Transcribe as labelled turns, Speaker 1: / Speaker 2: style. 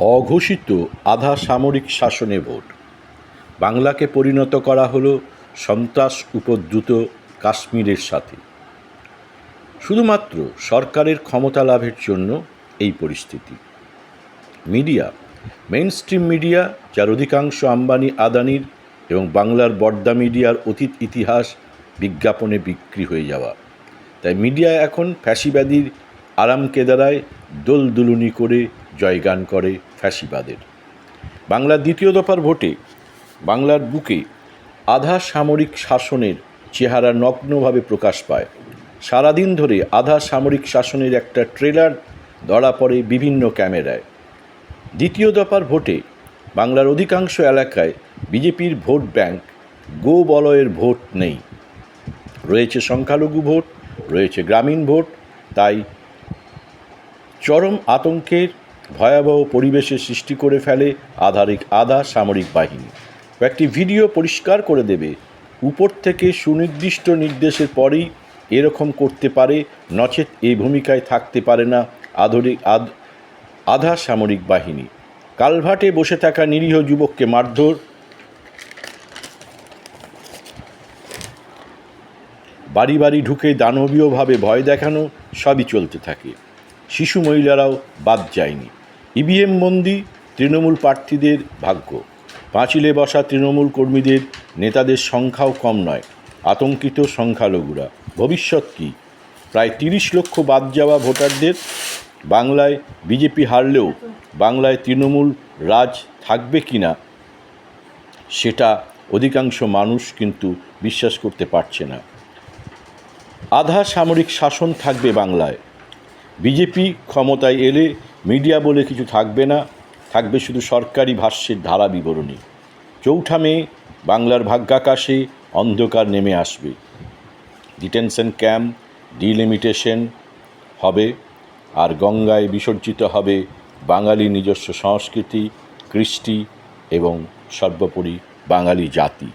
Speaker 1: অঘোষিত আধা সামরিক শাসনে ভোট। বাংলাকে পরিণত করা হলো সন্ত্রাস উপদ্রুত কাশ্মীরের সাথে। শুধুমাত্র সরকারের ক্ষমতা লাভের জন্য এই পরিস্থিতি। মিডিয়া, মেইনস্ট্রিম মিডিয়া, যার অধিকাংশ আম্বানি আদানির এবং বাংলার বর্দা মিডিয়ার অতীত ইতিহাস বিজ্ঞাপনে বিক্রি হয়ে যাওয়া। তাই মিডিয়া এখন ফ্যাসিবাদীর আরামকেদারায় দোলদুলুনি করে জয়গান করে ফ্যাসিবাদের। বাংলার দ্বিতীয় দফার ভোটে বাংলার বুকে আধা সামরিক শাসনের চেহারা নগ্নভাবে প্রকাশ পায়। সারাদিন ধরে আধা সামরিক শাসনের একটা ট্রেলার ধরা পড়ে বিভিন্ন ক্যামেরায়। দ্বিতীয় দফার ভোটে বাংলার অধিকাংশ এলাকায় বিজেপির ভোট ব্যাংক গো বলয়ের ভোট নেই। রয়েছে সংখ্যালঘু ভোট, রয়েছে গ্রামীণ ভোট। তাই চরম আতঙ্কের ভয়াবহ পরিবেশের সৃষ্টি করে ফেলে আধা সামরিক বাহিনী। কয়েকটি ভিডিও পরিষ্কার করে দেবে, উপর থেকে সুনির্দিষ্ট নির্দেশের পরেই এরকম করতে পারে, নচেত এই ভূমিকায় থাকতে পারে না আধা সামরিক বাহিনী। কালভার্টে বসে থাকা নিরীহ যুবককে মারধর, বাড়ি বাড়ি ঢুকে দানবীয়ভাবে ভয় দেখানো, সবই চলতে থাকে। শিশু মহিলারাও বাদ যায়নি। ইভিএম বন্দি তৃণমূল প্রার্থীদের ভাগ্য। পাঁচিলে বসা তৃণমূল কর্মীদের নেতাদের সংখ্যাও কম নয়। আতঙ্কিত সংখ্যালঘুরা। ভবিষ্যৎ কী? প্রায় 30 লক্ষ বাদ যাওয়া ভোটারদের। বাংলায় বিজেপি হারলেও বাংলায় তৃণমূল রাজ থাকবে কি না সেটা অধিকাংশ মানুষ কিন্তু বিশ্বাস করতে পারছে না। আধা সামরিক শাসন থাকবে বাংলায়। বিজেপি ক্ষমতায় এলে মিডিয়া বলে কিছু থাকবে না, থাকবে শুধু সরকারি ভাষ্যের ধারা বিবরণী। 4 মে বাংলার ভাগ্যাকাশে অন্ধকার নেমে আসবে। ডিটেনশন ক্যাম্প, ডিলিমিটেশন হবে, আর গঙ্গায় বিসর্জিত হবে বাঙালি নিজস্ব সংস্কৃতি, কৃষ্টি এবং সর্বোপরি বাঙালি জাতি।